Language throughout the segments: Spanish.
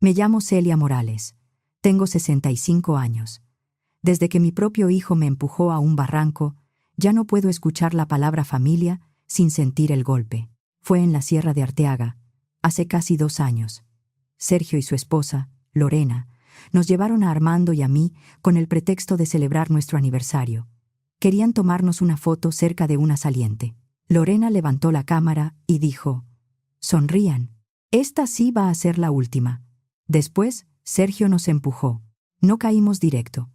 Me llamo Celia Morales. Tengo 65 años. Desde que mi propio hijo me empujó a un barranco, ya no puedo escuchar la palabra familia sin sentir el golpe. Fue en la Sierra de Arteaga, hace casi 2 años. Sergio y su esposa, Lorena, nos llevaron a Armando y a mí con el pretexto de celebrar nuestro aniversario. Querían tomarnos una foto cerca de una saliente. Lorena levantó la cámara y dijo: «Sonrían. Esta sí va a ser la última». Después, Sergio nos empujó. No caímos directo.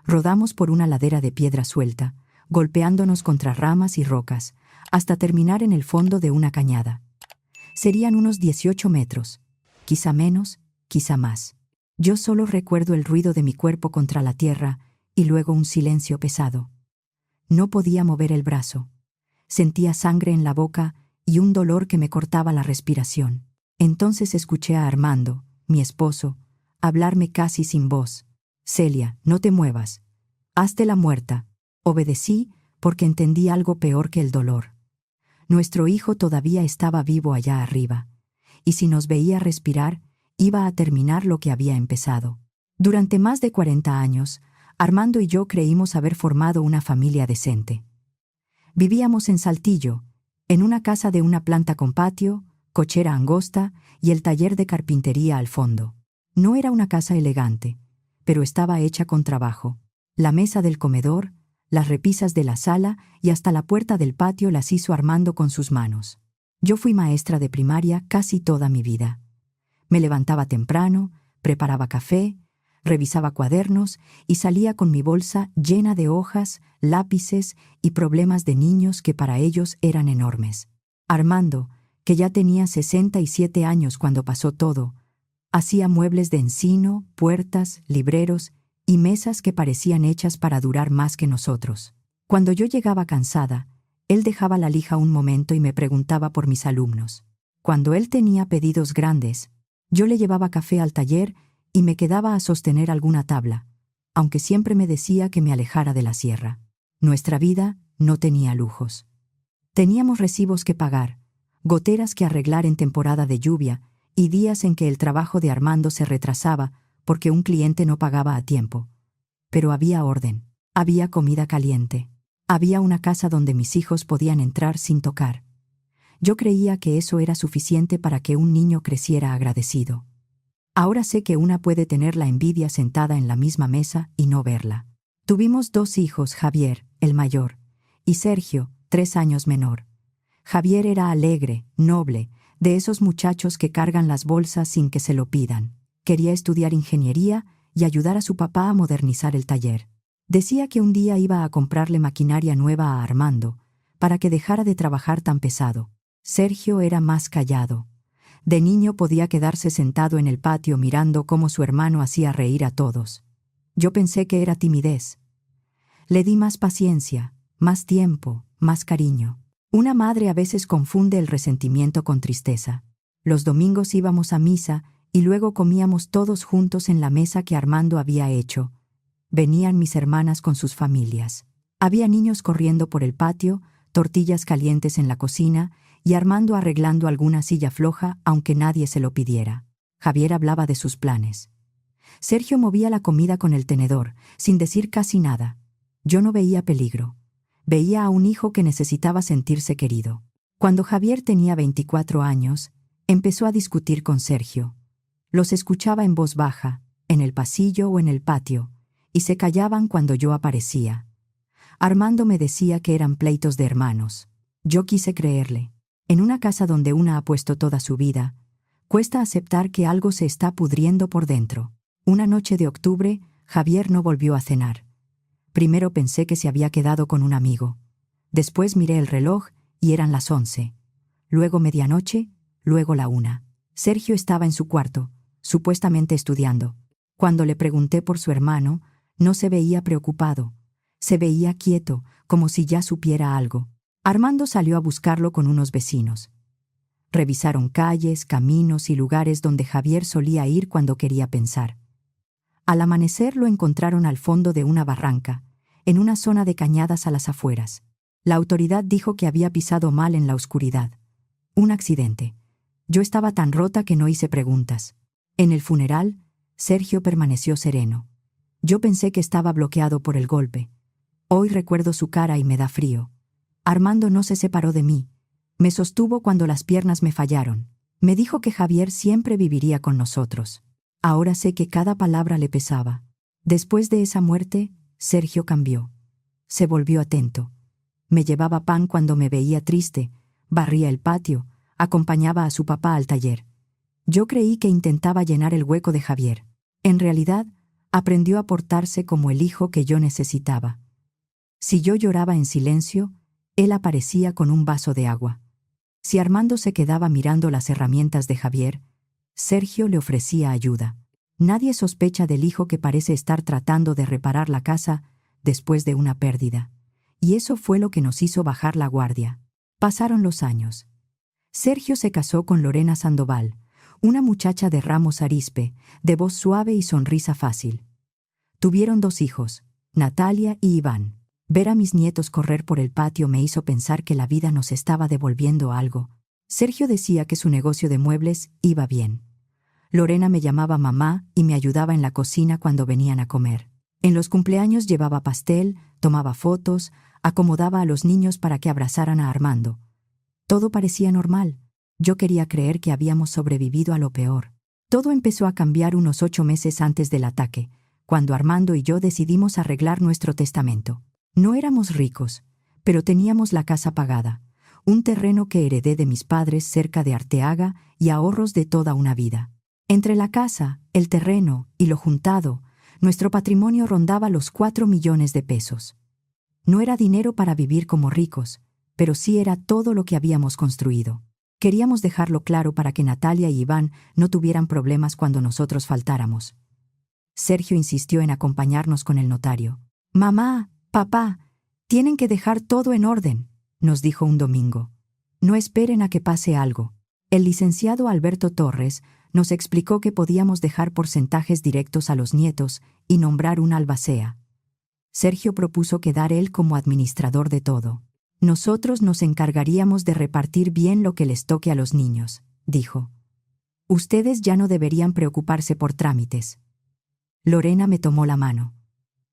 Rodamos por una ladera de piedra suelta, golpeándonos contra ramas y rocas, hasta terminar en el fondo de una cañada. Serían unos 18 metros, quizá menos, quizá más. Yo solo recuerdo el ruido de mi cuerpo contra la tierra y luego un silencio pesado. No podía mover el brazo. Sentía sangre en la boca y un dolor que me cortaba la respiración. Entonces escuché a Armando, mi esposo, hablarme casi sin voz. «Celia, no te muevas. Hazte la muerta». Obedecí porque entendí algo peor que el dolor. Nuestro hijo todavía estaba vivo allá arriba, y si nos veía respirar, iba a terminar lo que había empezado. Durante más de 40 años, Armando y yo creímos haber formado una familia decente. Vivíamos en Saltillo, en una casa de una planta con patio, cochera angosta y el taller de carpintería al fondo. No era una casa elegante, pero estaba hecha con trabajo. La mesa del comedor, las repisas de la sala y hasta la puerta del patio las hizo Armando con sus manos. Yo fui maestra de primaria casi toda mi vida. Me levantaba temprano, preparaba café, revisaba cuadernos y salía con mi bolsa llena de hojas, lápices y problemas de niños que para ellos eran enormes. Armando, que ya tenía 67 años cuando pasó todo, hacía muebles de encino, puertas, libreros y mesas que parecían hechas para durar más que nosotros. Cuando yo llegaba cansada, él dejaba la lija un momento y me preguntaba por mis alumnos. Cuando él tenía pedidos grandes, yo le llevaba café al taller y me quedaba a sostener alguna tabla, aunque siempre me decía que me alejara de la sierra. Nuestra vida no tenía lujos. Teníamos recibos que pagar, goteras que arreglar en temporada de lluvia y días en que el trabajo de Armando se retrasaba porque un cliente no pagaba a tiempo. Pero había orden, había comida caliente, había una casa donde mis hijos podían entrar sin tocar. Yo creía que eso era suficiente para que un niño creciera agradecido. Ahora sé que una puede tener la envidia sentada en la misma mesa y no verla. Tuvimos 2 hijos, Javier, el mayor, y Sergio, 3 años menor. Javier era alegre, noble, de esos muchachos que cargan las bolsas sin que se lo pidan. Quería estudiar ingeniería y ayudar a su papá a modernizar el taller. Decía que un día iba a comprarle maquinaria nueva a Armando, para que dejara de trabajar tan pesado. Sergio era más callado. De niño podía quedarse sentado en el patio mirando cómo su hermano hacía reír a todos. Yo pensé que era timidez. Le di más paciencia, más tiempo, más cariño. Una madre a veces confunde el resentimiento con tristeza. Los domingos íbamos a misa y luego comíamos todos juntos en la mesa que Armando había hecho. Venían mis hermanas con sus familias. Había niños corriendo por el patio, tortillas calientes en la cocina y Armando arreglando alguna silla floja aunque nadie se lo pidiera. Javier hablaba de sus planes. Sergio movía la comida con el tenedor, sin decir casi nada. Yo no veía peligro. Veía a un hijo que necesitaba sentirse querido. Cuando Javier tenía 24 años, empezó a discutir con Sergio. Los escuchaba en voz baja, en el pasillo o en el patio, y se callaban cuando yo aparecía. Armando me decía que eran pleitos de hermanos. Yo quise creerle. En una casa donde una ha puesto toda su vida, cuesta aceptar que algo se está pudriendo por dentro. Una noche de octubre, Javier no volvió a cenar. Primero pensé que se había quedado con un amigo. Después miré el reloj y eran las 11. Luego medianoche, luego la 1. Sergio estaba en su cuarto, supuestamente estudiando. Cuando le pregunté por su hermano, no se veía preocupado. Se veía quieto, como si ya supiera algo. Armando salió a buscarlo con unos vecinos. Revisaron calles, caminos y lugares donde Javier solía ir cuando quería pensar. Al amanecer lo encontraron al fondo de una barranca, en una zona de cañadas a las afueras. La autoridad dijo que había pisado mal en la oscuridad. Un accidente. Yo estaba tan rota que no hice preguntas. En el funeral, Sergio permaneció sereno. Yo pensé que estaba bloqueado por el golpe. Hoy recuerdo su cara y me da frío. Armando no se separó de mí. Me sostuvo cuando las piernas me fallaron. Me dijo que Javier siempre viviría con nosotros. Ahora sé que cada palabra le pesaba. Después de esa muerte, Sergio cambió. Se volvió atento. Me llevaba pan cuando me veía triste, barría el patio, acompañaba a su papá al taller. Yo creí que intentaba llenar el hueco de Javier. En realidad, aprendió a portarse como el hijo que yo necesitaba. Si yo lloraba en silencio, él aparecía con un vaso de agua. Si Armando se quedaba mirando las herramientas de Javier, Sergio le ofrecía ayuda. Nadie sospecha del hijo que parece estar tratando de reparar la casa después de una pérdida. Y eso fue lo que nos hizo bajar la guardia. Pasaron los años. Sergio se casó con Lorena Sandoval, una muchacha de Ramos Arizpe, de voz suave y sonrisa fácil. Tuvieron 2 hijos, Natalia y Iván. Ver a mis nietos correr por el patio me hizo pensar que la vida nos estaba devolviendo algo. Sergio decía que su negocio de muebles iba bien. Lorena me llamaba mamá y me ayudaba en la cocina cuando venían a comer. En los cumpleaños llevaba pastel, tomaba fotos, acomodaba a los niños para que abrazaran a Armando. Todo parecía normal. Yo quería creer que habíamos sobrevivido a lo peor. Todo empezó a cambiar unos 8 meses antes del ataque, cuando Armando y yo decidimos arreglar nuestro testamento. No éramos ricos, pero teníamos la casa pagada, un terreno que heredé de mis padres cerca de Arteaga y ahorros de toda una vida. Entre la casa, el terreno y lo juntado, nuestro patrimonio rondaba los 4 millones de pesos. No era dinero para vivir como ricos, pero sí era todo lo que habíamos construido. Queríamos dejarlo claro para que Natalia y Iván no tuvieran problemas cuando nosotros faltáramos. Sergio insistió en acompañarnos con el notario. «Mamá, papá, tienen que dejar todo en orden», nos dijo un domingo. «No esperen a que pase algo». El licenciado Alberto Torres nos explicó que podíamos dejar porcentajes directos a los nietos y nombrar un albacea. Sergio propuso quedar él como administrador de todo. «Nosotros nos encargaríamos de repartir bien lo que les toque a los niños», dijo. «Ustedes ya no deberían preocuparse por trámites». Lorena me tomó la mano.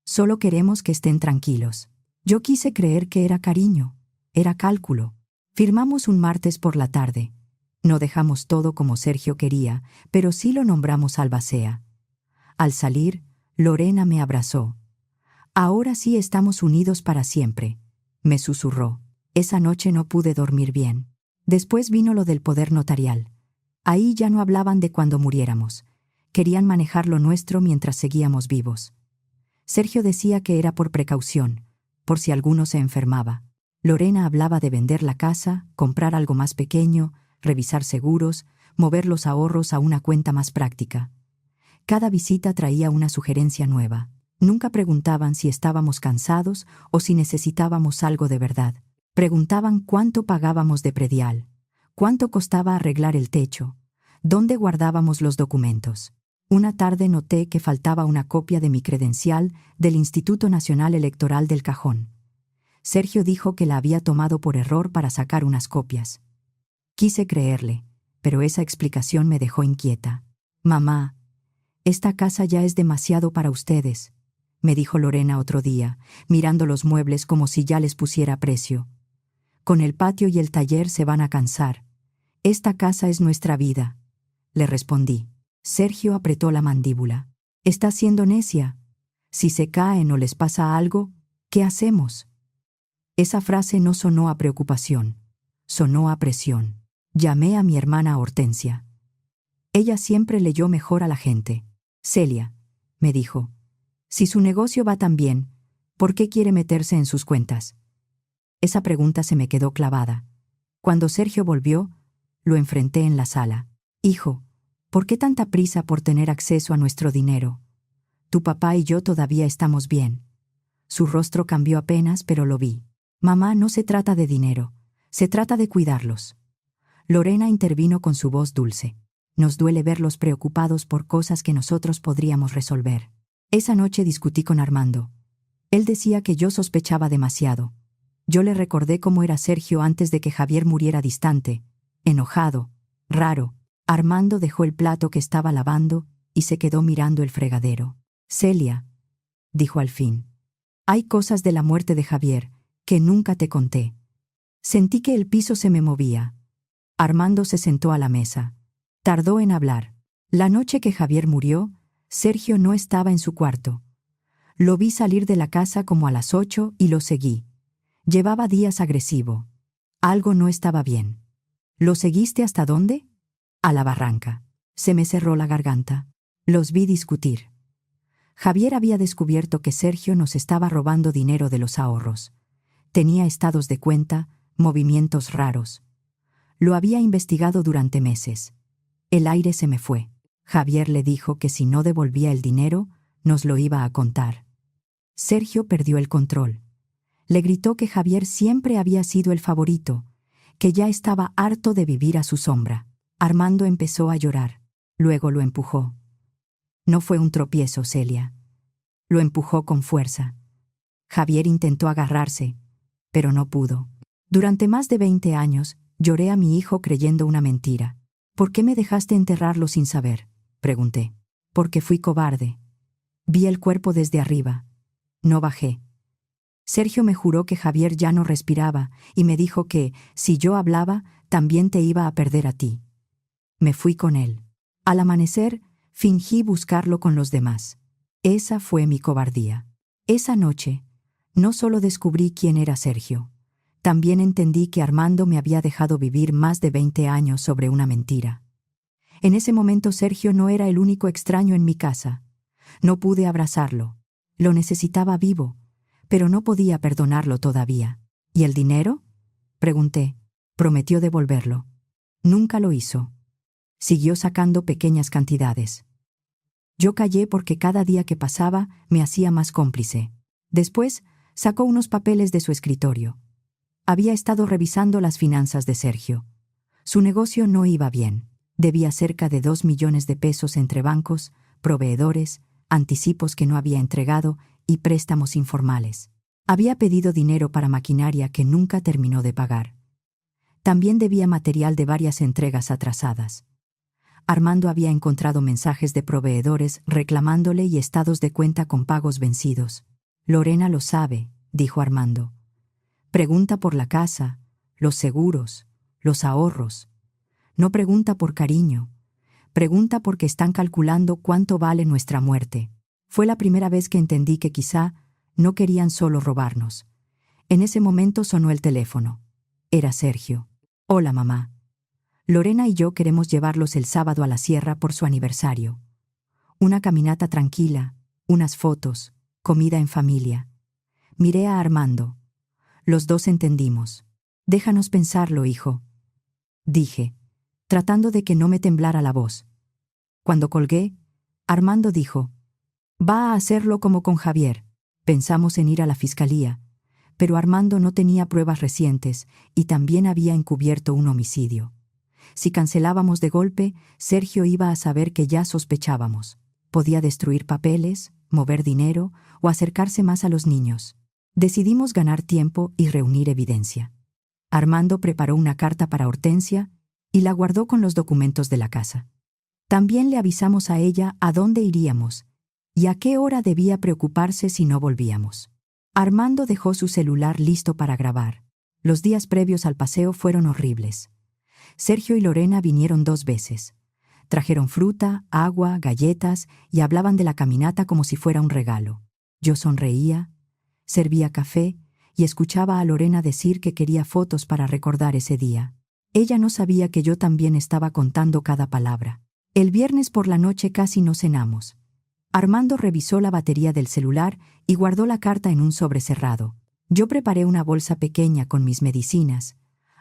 «Solo queremos que estén tranquilos». Yo quise creer que era cariño, era cálculo. Firmamos un martes por la tarde. No dejamos todo como Sergio quería, pero sí lo nombramos albacea. Al salir, Lorena me abrazó. «Ahora sí estamos unidos para siempre», me susurró. Esa noche no pude dormir bien. Después vino lo del poder notarial. Ahí ya no hablaban de cuando muriéramos. Querían manejar lo nuestro mientras seguíamos vivos. Sergio decía que era por precaución, por si alguno se enfermaba. Lorena hablaba de vender la casa, comprar algo más pequeño, revisar seguros, mover los ahorros a una cuenta más práctica. Cada visita traía una sugerencia nueva. Nunca preguntaban si estábamos cansados o si necesitábamos algo de verdad. Preguntaban cuánto pagábamos de predial, cuánto costaba arreglar el techo, dónde guardábamos los documentos. Una tarde noté que faltaba una copia de mi credencial del Instituto Nacional Electoral del cajón. Sergio dijo que la había tomado por error para sacar unas copias. Quise creerle, pero esa explicación me dejó inquieta. «Mamá, esta casa ya es demasiado para ustedes», me dijo Lorena otro día, mirando los muebles como si ya les pusiera precio. «Con el patio y el taller se van a cansar. Esta casa es nuestra vida», le respondí. Sergio apretó la mandíbula. «Está siendo necia. Si se caen o les pasa algo, ¿qué hacemos?». Esa frase no sonó a preocupación, sonó a presión. Llamé a mi hermana Hortensia. Ella siempre leyó mejor a la gente. «Celia», me dijo, «si su negocio va tan bien, ¿por qué quiere meterse en sus cuentas?». Esa pregunta se me quedó clavada. Cuando Sergio volvió, lo enfrenté en la sala. «Hijo, ¿por qué tanta prisa por tener acceso a nuestro dinero? Tu papá y yo todavía estamos bien». Su rostro cambió apenas, pero lo vi. «Mamá, no se trata de dinero, se trata de cuidarlos». Lorena intervino con su voz dulce. «Nos duele verlos preocupados por cosas que nosotros podríamos resolver». Esa noche discutí con Armando. Él decía que yo sospechaba demasiado. Yo le recordé cómo era Sergio antes de que Javier muriera: distante, enojado, raro. Armando dejó el plato que estaba lavando y se quedó mirando el fregadero. Celia, dijo al fin, hay cosas de la muerte de Javier que nunca te conté. Sentí que el piso se me movía. Armando se sentó a la mesa. Tardó en hablar. La noche que Javier murió, Sergio no estaba en su cuarto. Lo vi salir de la casa como a las 8 y lo seguí. Llevaba días agresivo. Algo no estaba bien. ¿Lo seguiste hasta dónde? A la barranca. Se me cerró la garganta. Los vi discutir. Javier había descubierto que Sergio nos estaba robando dinero de los ahorros. Tenía estados de cuenta, movimientos raros. Lo había investigado durante meses. El aire se me fue. Javier le dijo que si no devolvía el dinero, nos lo iba a contar. Sergio perdió el control. Le gritó que Javier siempre había sido el favorito, que ya estaba harto de vivir a su sombra. Armando empezó a llorar. Luego lo empujó. No fue un tropiezo, Celia. Lo empujó con fuerza. Javier intentó agarrarse, pero no pudo. Durante más de 20 años, lloré a mi hijo creyendo una mentira. ¿Por qué me dejaste enterrarlo sin saber?, pregunté. Porque fui cobarde. Vi el cuerpo desde arriba. No bajé. Sergio me juró que Javier ya no respiraba y me dijo que, si yo hablaba, también te iba a perder a ti. Me fui con él. Al amanecer, fingí buscarlo con los demás. Esa fue mi cobardía. Esa noche, no solo descubrí quién era Sergio, también entendí que Armando me había dejado vivir más de 20 años sobre una mentira. En ese momento Sergio no era el único extraño en mi casa. No pude abrazarlo. Lo necesitaba vivo, pero no podía perdonarlo todavía. ¿Y el dinero?, pregunté. Prometió devolverlo. Nunca lo hizo. Siguió sacando pequeñas cantidades. Yo callé porque cada día que pasaba me hacía más cómplice. Después, sacó unos papeles de su escritorio. Había estado revisando las finanzas de Sergio. Su negocio no iba bien. Debía cerca de 2 millones de pesos entre bancos, proveedores, anticipos que no había entregado y préstamos informales. Había pedido dinero para maquinaria que nunca terminó de pagar. También debía material de varias entregas atrasadas. Armando había encontrado mensajes de proveedores reclamándole y estados de cuenta con pagos vencidos. Lorena lo sabe, dijo Armando. Pregunta por la casa, los seguros, los ahorros. No pregunta por cariño. Pregunta porque están calculando cuánto vale nuestra muerte. Fue la primera vez que entendí que quizá no querían solo robarnos. En ese momento sonó el teléfono. Era Sergio. Hola, mamá. Lorena y yo queremos llevarlos el sábado a la sierra por su aniversario. Una caminata tranquila, unas fotos, comida en familia. Miré a Armando. Los dos entendimos. Déjanos pensarlo, hijo, dije, tratando de que no me temblara la voz. Cuando colgué, Armando dijo, va a hacerlo como con Javier. Pensamos en ir a la fiscalía, pero Armando no tenía pruebas recientes y también había encubierto un homicidio. Si cancelábamos de golpe, Sergio iba a saber que ya sospechábamos. Podía destruir papeles, mover dinero o acercarse más a los niños. Decidimos ganar tiempo y reunir evidencia. Armando preparó una carta para Hortensia y la guardó con los documentos de la casa. También le avisamos a ella a dónde iríamos y a qué hora debía preocuparse si no volvíamos. Armando dejó su celular listo para grabar. Los días previos al paseo fueron horribles. Sergio y Lorena vinieron 2 veces. Trajeron fruta, agua, galletas y hablaban de la caminata como si fuera un regalo. Yo sonreía, servía café y escuchaba a Lorena decir que quería fotos para recordar ese día. Ella no sabía que yo también estaba contando cada palabra. El viernes por la noche casi no cenamos. Armando revisó la batería del celular y guardó la carta en un sobre cerrado. Yo preparé una bolsa pequeña con mis medicinas,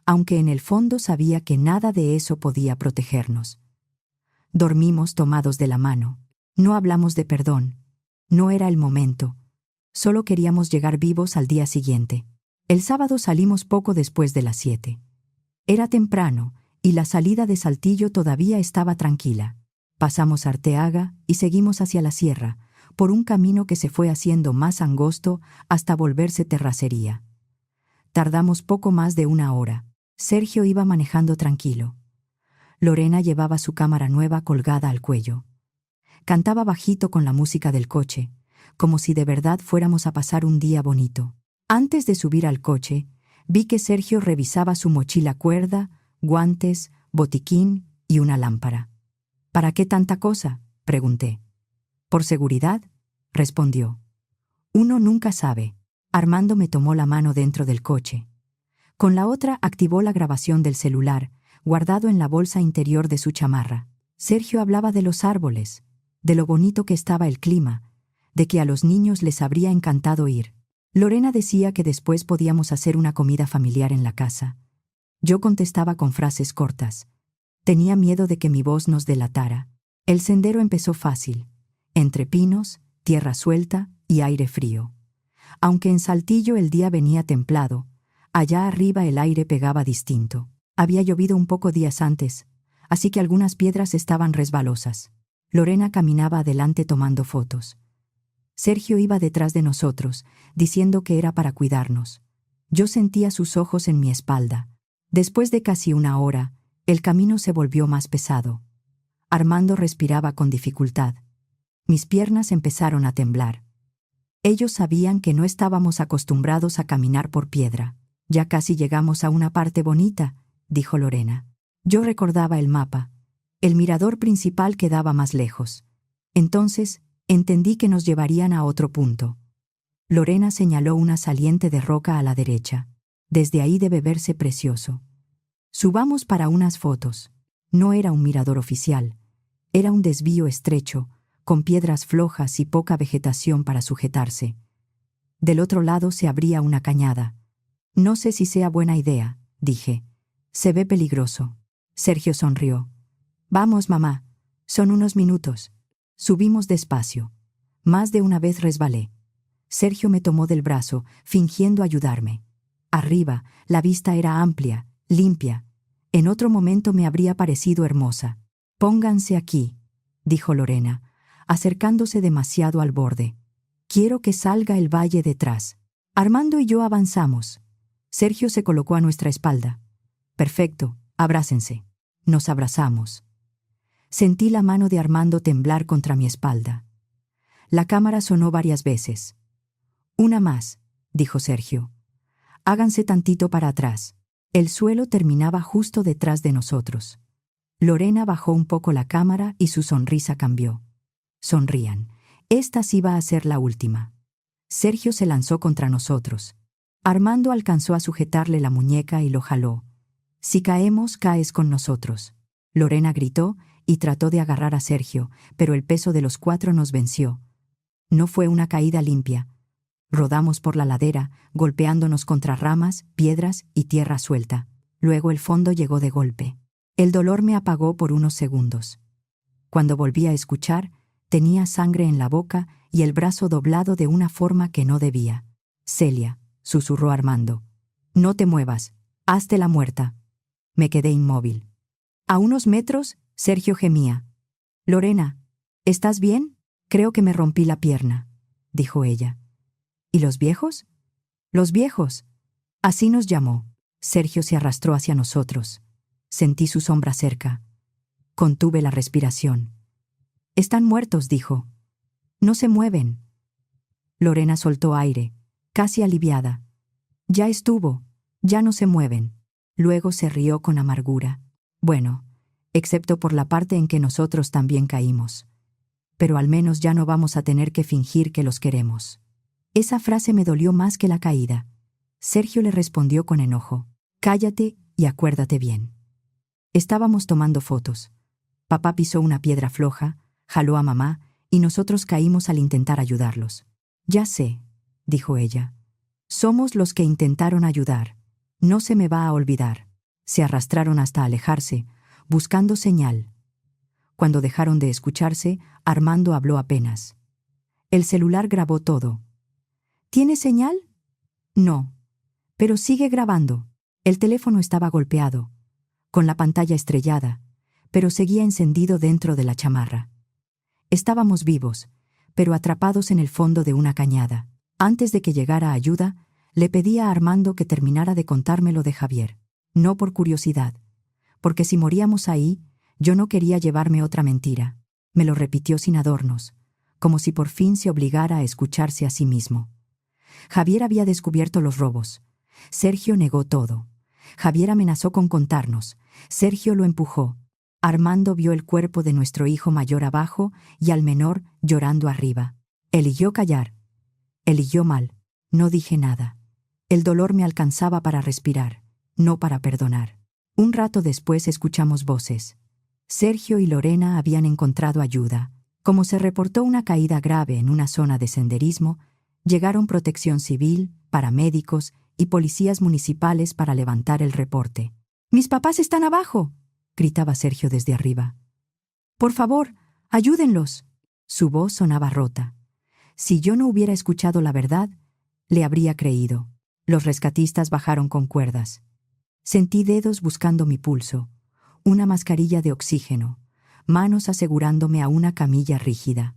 aunque en el fondo sabía que nada de eso podía protegernos. Dormimos tomados de la mano. No hablamos de perdón. No era el momento. Solo queríamos llegar vivos al día siguiente. El sábado salimos poco después de las 7. Era temprano y la salida de Saltillo todavía estaba tranquila. Pasamos Arteaga y seguimos hacia la sierra, por un camino que se fue haciendo más angosto hasta volverse terracería. Tardamos poco más de 1 hora. Sergio iba manejando tranquilo. Lorena llevaba su cámara nueva colgada al cuello. Cantaba bajito con la música del coche, como si de verdad fuéramos a pasar un día bonito. Antes de subir al coche, vi que Sergio revisaba su mochila cuerda, guantes, botiquín y una lámpara. ¿Para qué tanta cosa?, pregunté. «Por seguridad», respondió. «Uno nunca sabe». Armando me tomó la mano dentro del coche. Con la otra activó la grabación del celular, guardado en la bolsa interior de su chamarra. Sergio hablaba de los árboles, de lo bonito que estaba el clima, de que a los niños les habría encantado ir. Lorena decía que después podíamos hacer una comida familiar en la casa. Yo contestaba con frases cortas. Tenía miedo de que mi voz nos delatara. El sendero empezó fácil, entre pinos, tierra suelta y aire frío. Aunque en Saltillo el día venía templado, allá arriba el aire pegaba distinto. Había llovido un poco días antes, así que algunas piedras estaban resbalosas. Lorena caminaba adelante tomando fotos. Sergio iba detrás de nosotros, diciendo que era para cuidarnos. Yo sentía sus ojos en mi espalda. Después de casi una hora, el camino se volvió más pesado. Armando respiraba con dificultad. Mis piernas empezaron a temblar. Ellos sabían que no estábamos acostumbrados a caminar por piedra. «Ya casi llegamos a una parte bonita», dijo Lorena. Yo recordaba el mapa. El mirador principal quedaba más lejos. Entonces, entendí que nos llevarían a otro punto. Lorena señaló una saliente de roca a la derecha. Desde ahí debe verse precioso. Subamos para unas fotos. No era un mirador oficial. Era un desvío estrecho, con piedras flojas y poca vegetación para sujetarse. Del otro lado se abría una cañada. «No sé si sea buena idea», dije. «Se ve peligroso». Sergio sonrió. «Vamos, mamá. Son unos minutos». Subimos despacio. Más de una vez resbalé. Sergio me tomó del brazo, fingiendo ayudarme. Arriba, la vista era amplia, limpia. En otro momento me habría parecido hermosa. «Pónganse aquí», dijo Lorena, acercándose demasiado al borde. «Quiero que salga el valle detrás». Armando y yo avanzamos. Sergio se colocó a nuestra espalda. «Perfecto, abrácense». Nos abrazamos. Sentí la mano de Armando temblar contra mi espalda. La cámara sonó varias veces. «Una más», dijo Sergio. «Háganse tantito para atrás». El suelo terminaba justo detrás de nosotros. Lorena bajó un poco la cámara y su sonrisa cambió. «Sonrían. Esta sí va a ser la última». Sergio se lanzó contra nosotros. Armando alcanzó a sujetarle la muñeca y lo jaló. «Si caemos, caes con nosotros». Lorena gritó y trató de agarrar a Sergio, pero el peso de los cuatro nos venció. No fue una caída limpia. Rodamos por la ladera, golpeándonos contra ramas, piedras y tierra suelta. Luego el fondo llegó de golpe. El dolor me apagó por unos segundos. Cuando volví a escuchar, tenía sangre en la boca y el brazo doblado de una forma que no debía. «Celia», susurró Armando. «No te muevas. Hazte la muerta». Me quedé inmóvil. A unos metros, Sergio gemía. «Lorena, ¿estás bien? Creo que me rompí la pierna», dijo ella. «¿Y los viejos?» «Los viejos». Así nos llamó. Sergio se arrastró hacia nosotros. Sentí su sombra cerca. Contuve la respiración. «Están muertos», dijo. «No se mueven». Lorena soltó aire, casi aliviada. «Ya estuvo. Ya no se mueven». Luego se rió con amargura. «Bueno, excepto por la parte en que nosotros también caímos. Pero al menos ya no vamos a tener que fingir que los queremos». Esa frase me dolió más que la caída. Sergio le respondió con enojo. «Cállate y acuérdate bien». Estábamos tomando fotos. Papá pisó una piedra floja, jaló a mamá y nosotros caímos al intentar ayudarlos. «Ya sé», dijo ella. «Somos los que intentaron ayudar. No se me va a olvidar». Se arrastraron hasta alejarse, buscando señal. Cuando dejaron de escucharse, Armando habló apenas. El celular grabó todo. «¿Tiene señal?» «No. Pero sigue grabando». El teléfono estaba golpeado, con la pantalla estrellada, pero seguía encendido dentro de la chamarra. Estábamos vivos, pero atrapados en el fondo de una cañada. Antes de que llegara ayuda, le pedí a Armando que terminara de contármelo de Javier. No por curiosidad, porque si moríamos ahí, Yo no quería llevarme otra mentira. Me lo repitió sin adornos, como si por fin se obligara a escucharse a sí mismo. Javier había descubierto los robos. Sergio negó todo. Javier amenazó con contarnos. Sergio lo empujó. Armando vio el cuerpo de nuestro hijo mayor abajo y al menor llorando arriba. Eligió callar. Eligió mal. No dije nada. El dolor me alcanzaba para respirar, no para perdonar. Un rato después escuchamos voces. Sergio y Lorena habían encontrado ayuda. Como se reportó una caída grave en una zona de senderismo, llegaron Protección Civil, paramédicos y policías municipales para levantar el reporte. «¡Mis papás están abajo!», gritaba Sergio desde arriba. «Por favor, ayúdenlos». Su voz sonaba rota. Si yo no hubiera escuchado la verdad, le habría creído. Los rescatistas bajaron con cuerdas. Sentí dedos buscando mi pulso, una mascarilla de oxígeno, manos asegurándome a una camilla rígida.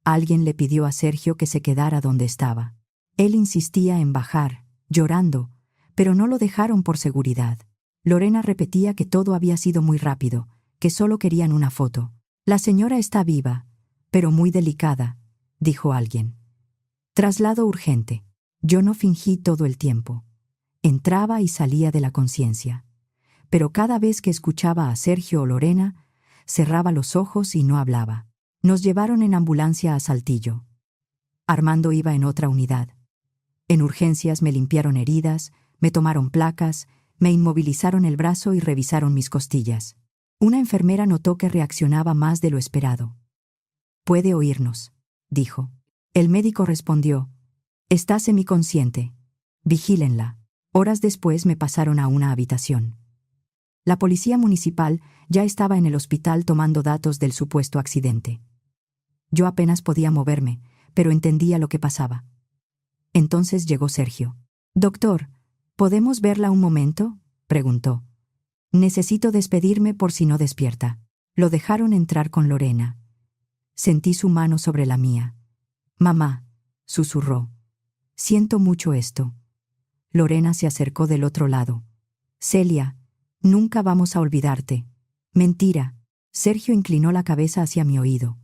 Alguien le pidió a Sergio que se quedara donde estaba. Él insistía en bajar, llorando, pero no lo dejaron por seguridad. Lorena repetía que todo había sido muy rápido, que solo querían una foto. «La señora está viva, pero muy delicada», dijo alguien. «Traslado urgente». Yo no fingí todo el tiempo. Entraba y salía de la conciencia. Pero cada vez que escuchaba a Sergio o Lorena, cerraba los ojos y no hablaba. Nos llevaron en ambulancia a Saltillo. Armando iba en otra unidad. En urgencias me limpiaron heridas, me tomaron placas, me inmovilizaron el brazo y revisaron mis costillas. Una enfermera notó que reaccionaba más de lo esperado. «Puede oírnos», dijo. El médico respondió: «Está semiconsciente. Vigílenla». Horas después me pasaron a una habitación. La policía municipal ya estaba en el hospital tomando datos del supuesto accidente. Yo apenas podía moverme, pero entendía lo que pasaba. Entonces llegó Sergio. «Doctor, ¿podemos verla un momento?», preguntó. «Necesito despedirme por si no despierta». Lo dejaron entrar con Lorena. Sentí su mano sobre la mía. «Mamá», susurró, «siento mucho esto». Lorena se acercó del otro lado. «Celia, nunca vamos a olvidarte». «Mentira». Sergio inclinó la cabeza hacia mi oído.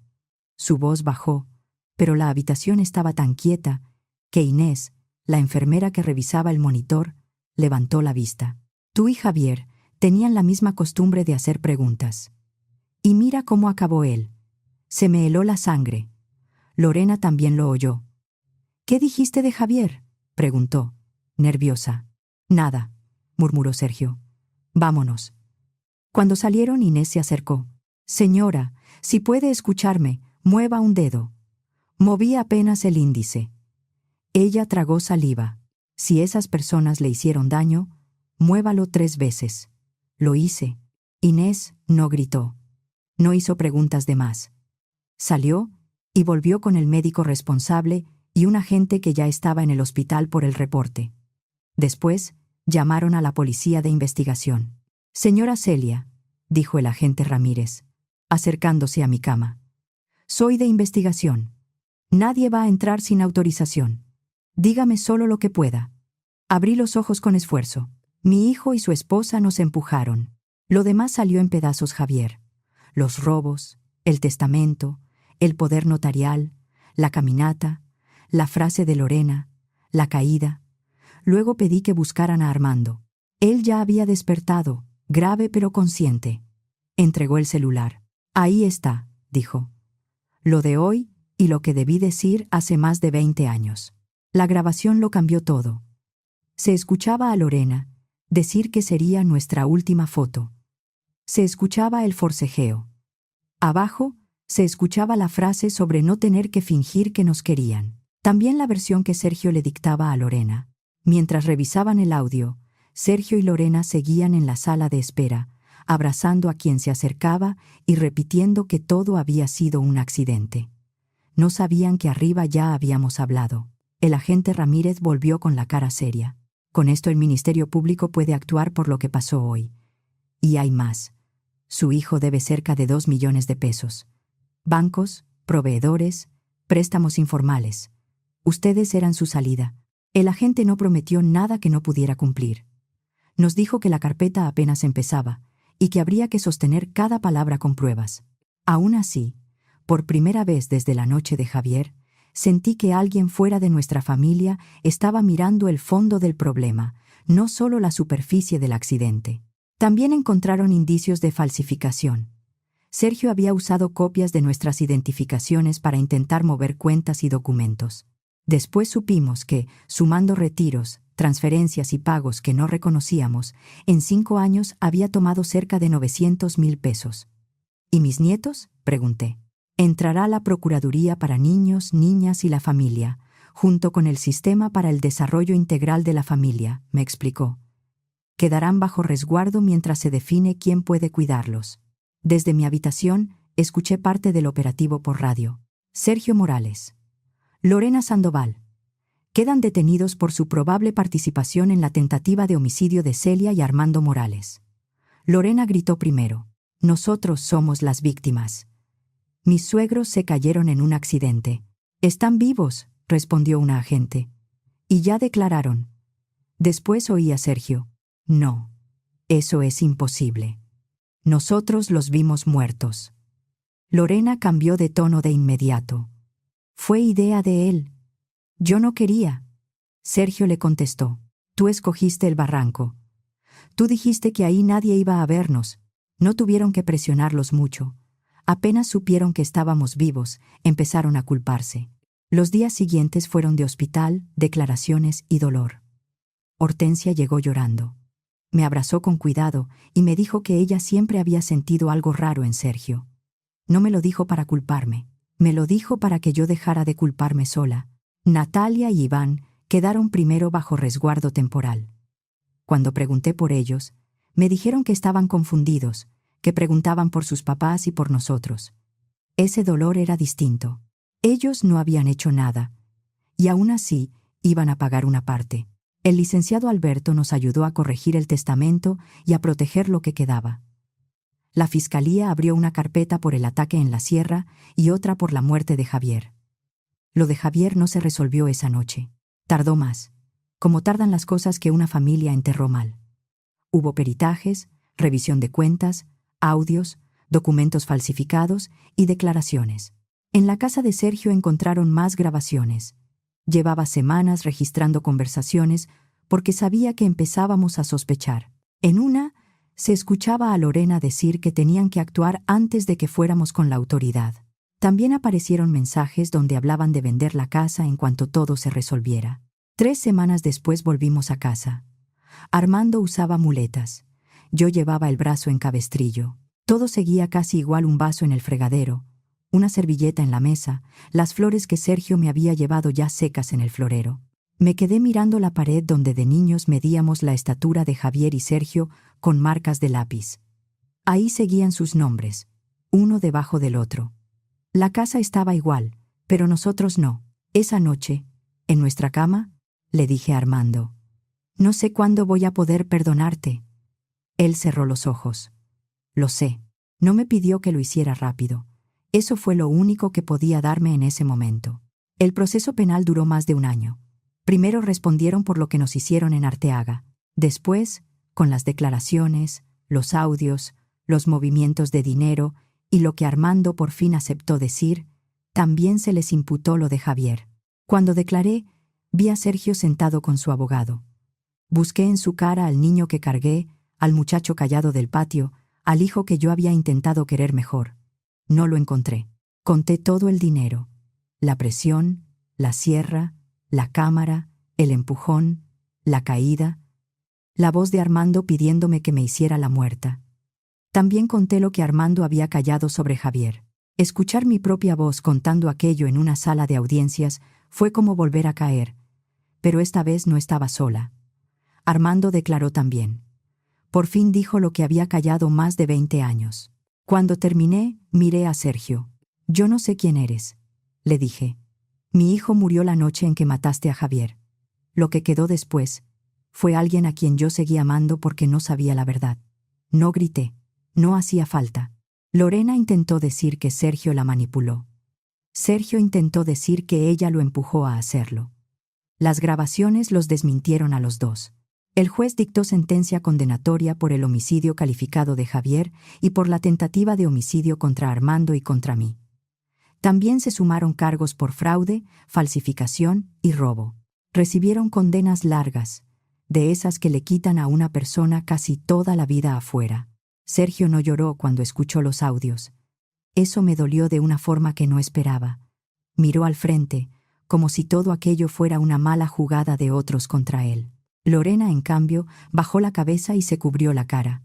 Su voz bajó, pero la habitación estaba tan quieta que Inés, la enfermera que revisaba el monitor, levantó la vista. «Tú y Javier tenían la misma costumbre de hacer preguntas. Y mira cómo acabó él. Se me heló la sangre». Lorena también lo oyó. «¿Qué dijiste de Javier?», preguntó, nerviosa. «Nada», murmuró Sergio. «Vámonos». Cuando salieron, Inés se acercó. «Señora, si puede escucharme, mueva un dedo». Moví apenas el índice. Ella tragó saliva. «Si esas personas le hicieron daño, muévalo 3 veces». Lo hice. Inés no gritó. No hizo preguntas de más. Salió y volvió con el médico responsable y un agente que ya estaba en el hospital por el reporte. Después, llamaron a la policía de investigación. «Señora Celia», dijo el agente Ramírez, acercándose a mi cama. «Soy de investigación. Nadie va a entrar sin autorización. Dígame solo lo que pueda». Abrí los ojos con esfuerzo. Mi hijo y su esposa nos empujaron. Lo demás salió en pedazos, Javier. Los robos, el testamento, el poder notarial, la caminata, la frase de Lorena, la caída. Luego pedí que buscaran a Armando. Él ya había despertado, grave pero consciente. Entregó el celular. «Ahí está», dijo. «Lo de hoy y lo que debí decir hace más de 20 años». La grabación lo cambió todo. Se escuchaba a Lorena decir que sería nuestra última foto. Se escuchaba el forcejeo. Abajo se escuchaba la frase sobre no tener que fingir que nos querían. También la versión que Sergio le dictaba a Lorena. Mientras revisaban el audio, Sergio y Lorena seguían en la sala de espera, abrazando a quien se acercaba y repitiendo que todo había sido un accidente. No sabían que arriba ya habíamos hablado. El agente Ramírez volvió con la cara seria. «Con esto el Ministerio Público puede actuar por lo que pasó hoy. Y hay más. Su hijo debe cerca de 2 millones de pesos. Bancos, proveedores, préstamos informales. Ustedes eran su salida». El agente no prometió nada que no pudiera cumplir. Nos dijo que la carpeta apenas empezaba y que habría que sostener cada palabra con pruebas. Aún así, por primera vez desde la noche de Javier, sentí que alguien fuera de nuestra familia estaba mirando el fondo del problema, no solo la superficie del accidente. También encontraron indicios de falsificación. Sergio había usado copias de nuestras identificaciones para intentar mover cuentas y documentos. Después supimos que, sumando retiros, transferencias y pagos que no reconocíamos, en 5 años había tomado cerca de 900,000 pesos. ¿Y mis nietos?, pregunté. Entrará la Procuraduría para Niños, Niñas y la Familia, junto con el Sistema para el Desarrollo Integral de la Familia, me explicó. Quedarán bajo resguardo mientras se define quién puede cuidarlos. Desde mi habitación, escuché parte del operativo por radio. Sergio Morales. Lorena Sandoval. Quedan detenidos por su probable participación en la tentativa de homicidio de Celia y Armando Morales. Lorena gritó primero. Nosotros somos las víctimas. Mis suegros se cayeron en un accidente. Están vivos, respondió una agente. Y ya declararon. Después oí a Sergio. No, eso es imposible. Nosotros los vimos muertos. Lorena cambió de tono de inmediato. Fue idea de él. Yo no quería. Sergio le contestó. Tú escogiste el barranco. Tú dijiste que ahí nadie iba a vernos. No tuvieron que presionarlos mucho. Apenas supieron que estábamos vivos, empezaron a culparse. Los días siguientes fueron de hospital, declaraciones y dolor. Hortensia llegó llorando. Me abrazó con cuidado y me dijo que ella siempre había sentido algo raro en Sergio. No me lo dijo para culparme, me lo dijo para que yo dejara de culparme sola. Natalia y Iván quedaron primero bajo resguardo temporal. Cuando pregunté por ellos, me dijeron que estaban confundidos, que preguntaban por sus papás y por nosotros. Ese dolor era distinto. Ellos no habían hecho nada, y aún así iban a pagar una parte. El licenciado Alberto nos ayudó a corregir el testamento y a proteger lo que quedaba. La fiscalía abrió una carpeta por el ataque en la sierra y otra por la muerte de Javier. Lo de Javier no se resolvió esa noche. Tardó más, como tardan las cosas que una familia enterró mal. Hubo peritajes, revisión de cuentas, audios, documentos falsificados y declaraciones. En la casa de Sergio encontraron más grabaciones. Llevaba semanas registrando conversaciones porque sabía que empezábamos a sospechar. En una, se escuchaba a Lorena decir que tenían que actuar antes de que fuéramos con la autoridad. También aparecieron mensajes donde hablaban de vender la casa en cuanto todo se resolviera. 3 semanas después volvimos a casa. Armando usaba muletas. Yo llevaba el brazo en cabestrillo. Todo seguía casi igual: un vaso en el fregadero, una servilleta en la mesa, las flores que Sergio me había llevado ya secas en el florero. Me quedé mirando la pared donde de niños medíamos la estatura de Javier y Sergio con marcas de lápiz. Ahí seguían sus nombres, uno debajo del otro. La casa estaba igual, pero nosotros no. Esa noche, en nuestra cama, le dije a Armando: no sé cuándo voy a poder perdonarte. Él cerró los ojos. Lo sé. No me pidió que lo hiciera rápido. Eso fue lo único que podía darme en ese momento. El proceso penal duró más de 1 año. Primero respondieron por lo que nos hicieron en Arteaga. Después, con las declaraciones, los audios, los movimientos de dinero y lo que Armando por fin aceptó decir, también se les imputó lo de Javier. Cuando declaré, vi a Sergio sentado con su abogado. Busqué en su cara al niño que cargué, al muchacho callado del patio, al hijo que yo había intentado querer mejor. No lo encontré. Conté todo el dinero, la presión, la sierra, la cámara, el empujón, la caída, la voz de Armando pidiéndome que me hiciera la muerta. También conté lo que Armando había callado sobre Javier. Escuchar mi propia voz contando aquello en una sala de audiencias fue como volver a caer, pero esta vez no estaba sola. Armando declaró también. Por fin dijo lo que había callado más de 20 años. Cuando terminé, miré a Sergio. Yo no sé quién eres, le dije. Mi hijo murió la noche en que mataste a Javier. Lo que quedó después fue alguien a quien yo seguí amando porque no sabía la verdad. No grité, no hacía falta. Lorena intentó decir que Sergio la manipuló. Sergio intentó decir que ella lo empujó a hacerlo. Las grabaciones los desmintieron a los dos. El juez dictó sentencia condenatoria por el homicidio calificado de Javier y por la tentativa de homicidio contra Armando y contra mí. También se sumaron cargos por fraude, falsificación y robo. Recibieron condenas largas, de esas que le quitan a una persona casi toda la vida afuera. Sergio no lloró cuando escuchó los audios. Eso me dolió de una forma que no esperaba. Miró al frente, como si todo aquello fuera una mala jugada de otros contra él. Lorena, en cambio, bajó la cabeza y se cubrió la cara.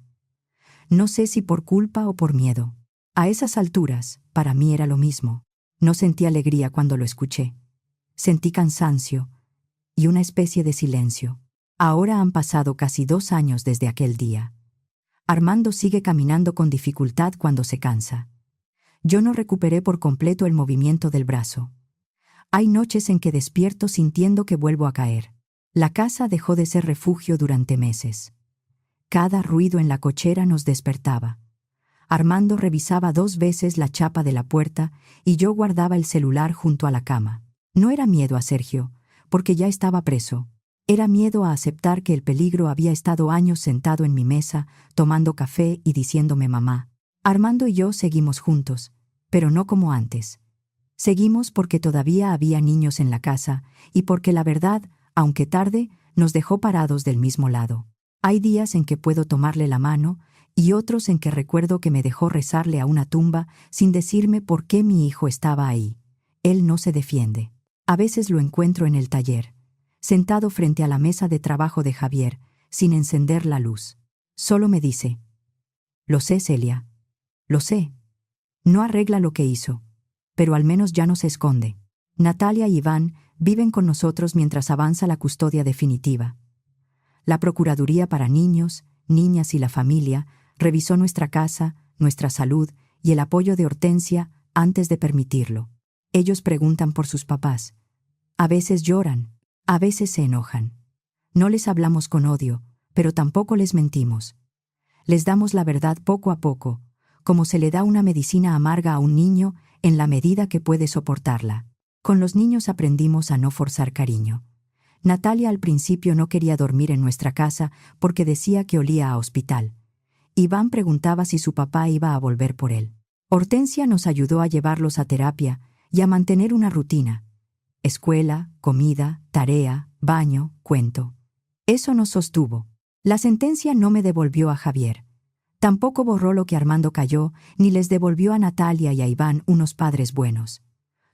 No sé si por culpa o por miedo. A esas alturas, para mí era lo mismo. No sentí alegría cuando lo escuché. Sentí cansancio y una especie de silencio. Ahora han pasado casi 2 años desde aquel día. Armando sigue caminando con dificultad cuando se cansa. Yo no recuperé por completo el movimiento del brazo. Hay noches en que despierto sintiendo que vuelvo a caer. La casa dejó de ser refugio durante meses. Cada ruido en la cochera nos despertaba. Armando revisaba 2 veces la chapa de la puerta y yo guardaba el celular junto a la cama. No era miedo a Sergio, porque ya estaba preso. Era miedo a aceptar que el peligro había estado años sentado en mi mesa, tomando café y diciéndome mamá. Armando y yo seguimos juntos, pero no como antes. Seguimos porque todavía había niños en la casa y porque la verdad, aunque tarde, nos dejó parados del mismo lado. Hay días en que puedo tomarle la mano y otros en que recuerdo que me dejó rezarle a una tumba sin decirme por qué mi hijo estaba ahí. Él no se defiende. A veces lo encuentro en el taller, sentado frente a la mesa de trabajo de Javier, sin encender la luz. Solo me dice: «Lo sé, Celia. Lo sé». No arregla lo que hizo, pero al menos ya no se esconde. Natalia y Iván viven con nosotros mientras avanza la custodia definitiva. La Procuraduría para Niños, Niñas y la Familia revisó nuestra casa, nuestra salud y el apoyo de Hortensia antes de permitirlo. Ellos preguntan por sus papás. A veces lloran, a veces se enojan. No les hablamos con odio, pero tampoco les mentimos. Les damos la verdad poco a poco, como se le da una medicina amarga a un niño en la medida que puede soportarla. Con los niños aprendimos a no forzar cariño. Natalia al principio no quería dormir en nuestra casa porque decía que olía a hospital. Iván preguntaba si su papá iba a volver por él. Hortensia nos ayudó a llevarlos a terapia y a mantener una rutina. Escuela, comida, tarea, baño, cuento. Eso nos sostuvo. La sentencia no me devolvió a Javier. Tampoco borró lo que Armando cayó, ni les devolvió a Natalia y a Iván unos padres buenos.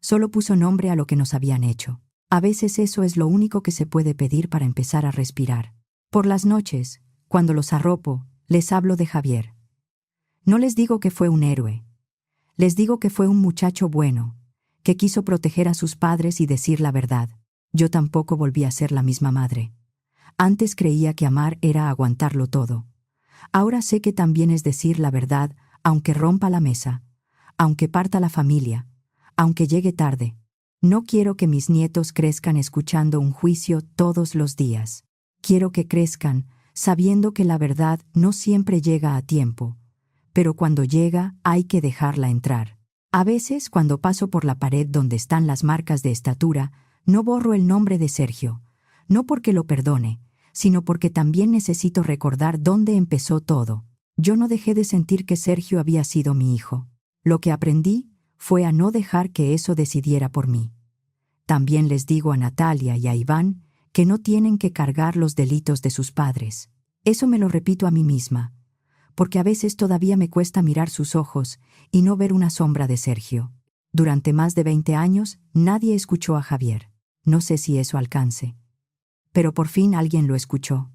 Solo puso nombre a lo que nos habían hecho. A veces eso es lo único que se puede pedir para empezar a respirar. Por las noches, cuando los arropo, les hablo de Javier. No les digo que fue un héroe. Les digo que fue un muchacho bueno, que quiso proteger a sus padres y decir la verdad. Yo tampoco volví a ser la misma madre. Antes creía que amar era aguantarlo todo. Ahora sé que también es decir la verdad, aunque rompa la mesa, aunque parta la familia, aunque llegue tarde. No quiero que mis nietos crezcan escuchando un juicio todos los días. Quiero que crezcan sabiendo que la verdad no siempre llega a tiempo, pero cuando llega hay que dejarla entrar. A veces, cuando paso por la pared donde están las marcas de estatura, no borro el nombre de Sergio, no porque lo perdone, sino porque también necesito recordar dónde empezó todo. Yo no dejé de sentir que Sergio había sido mi hijo. Lo que aprendí fue a no dejar que eso decidiera por mí. También les digo a Natalia y a Iván que no tienen que cargar los delitos de sus padres. Eso me lo repito a mí misma, porque a veces todavía me cuesta mirar sus ojos y no ver una sombra de Sergio. Durante más de 20 años, nadie escuchó a Javier. No sé si eso alcance. Pero por fin alguien lo escuchó.